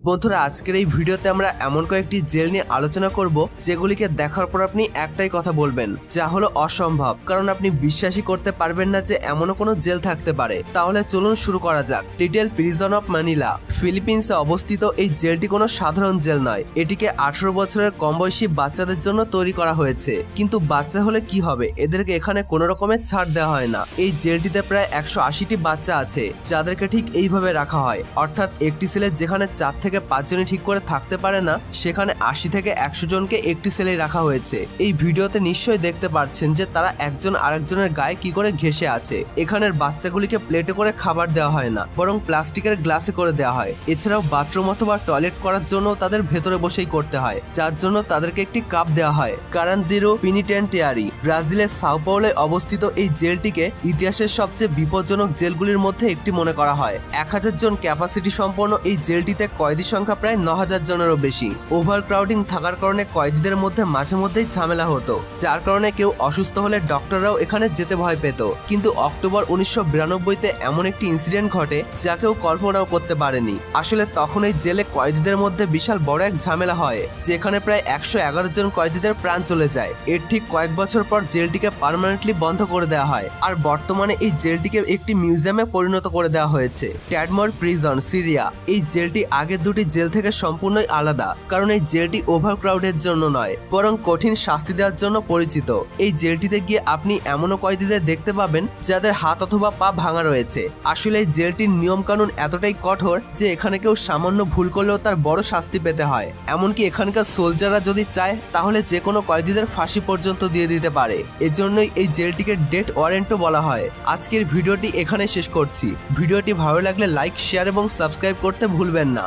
বন্ধুরা, আজকের এই ভিডিওতে আমরা এমন কয়েকটি জেল নিয়ে আলোচনা করব যেগুলিকে দেখার পর আপনি একটাই কথা বলবেন, যা হলো অসম্ভব। কারণ আপনি বিশ্বাসই করতে পারবেন না যে এমনও কোনো জেল থাকতে পারে। তাহলে চলুন শুরু করা যাক। Little prison of Manila. ফিলিপিন্সে অবস্থিত এই জেলটি কোনো সাধারণ জেল নয়। এটিকে 18 বছরের কম বয়সী বাচ্চাদের জন্য তৈরি করা হয়েছে। কিন্তু বাচ্চা হলে কি হবে, এদেরকে এখানে কোনো রকমের ছাড় দেওয়া হয় না। এই জেলটিতে প্রায় 180টি বাচ্চা আছে, যাদেরকে ঠিক এইভাবে রাখা হয়। অর্থাৎ একটি সেলে যেখানে 4 থেকে 5 জনই ঠিক করে থাকতে পারে না, সেখানে 80 থেকে 100 জনকে একটি সেলে রাখা হয়েছে। এই ভিডিওতে নিশ্চয়ই দেখতে পাচ্ছেন যে তারা একজন আরেকজনের গায়ে কি করে ঘেঁষে আছে। এখানের বাচ্চাগুলিকে প্লেটে করে খাবার দেওয়া হয় না, বরং প্লাস্টিকের গ্লাসে করে দেওয়া হয়। এছাড়াও বাথরুম অথবা টয়লেট করার জন্য তাদের ভেতরে বসেই করতে হয়, যার জন্য তাদেরকে একটি কাপ দেওয়া হয়। কারান্দিরো পেনিটেন্টিয়ারি। ব্রাজিলের সাও পাওলোয় অবস্থিত এই জেলটিকে ইতিহাসের সবচেয়ে বিপজ্জনক জেলগুলির মধ্যে একটি মনে করা হয়। 1000 জন ক্যাপাসিটি সম্পন্ন এই জেলটিতে কয়েদি সংখ্যা প্রায় 9000 জনেরও বেশি। ওভারক্রাউডিং থাকার কারণে কয়েদিদের মধ্যে মাঝে মধ্যেই ঝামেলা হতো, যার কারণে কেউ অসুস্থ হলে ডক্টররাও এখানে যেতে ভয় পেত। কিন্তু অক্টোবর 1992-তে এমন একটি ইনসিডেন্ট ঘটে যা কেউ কল্পনাও করতে পারেনি। আসলে তখন এই জেলে কয়েদিদের মধ্যে বিশাল বড় এক ঝামেলা হয়, যেখানে প্রায় 111 জন কয়েদিদের প্রাণ চলে যায়। এর ঠিক কয়েক বছর পর জেলটিকে পার্মানেন্টলি বন্ধ করে দেওয়া হয়, আর বর্তমানে এই জেলটিকে একটি মিউজিয়ামে পরিণত করে দেওয়া হয়েছে। ট্যাডমোর প্রিজন, সিরিয়া। এই জেলটি আগের দুটি জেল থেকে সম্পূর্ণই আলাদা, কারণ এই জেলটি ওভারক্রাউডের জন্য নয়, বরং কঠিন শাস্তি দেওয়ার জন্য পরিচিত। এই জেলটিতে গিয়ে আপনি এমনও কয়েদিদের দেখতে পাবেন যাদের হাত অথবা পা ভাঙা রয়েছে। আসলে এই জেলটির নিয়ম কানুন এতটাই কঠোর যে এখানে কেউ সামান্য ভুল করলেও তার বড় শাস্তি পেতে হয়। এমনকি এখানকার সোলজাররা যদি চায় তাহলে যে কোনো কয়েদিদের ফাঁসি পর্যন্ত দিয়ে দিতে পারে। এজন্যই এই জেলটিকে ডেথ ওয়ারেন্টও বলা হয়। আজকের ভিডিওটি এখানে শেষ করছি। ভিডিওটি ভালো লাগলে লাইক, শেয়ার এবং সাবস্ক্রাইব করতে ভুলবেন না।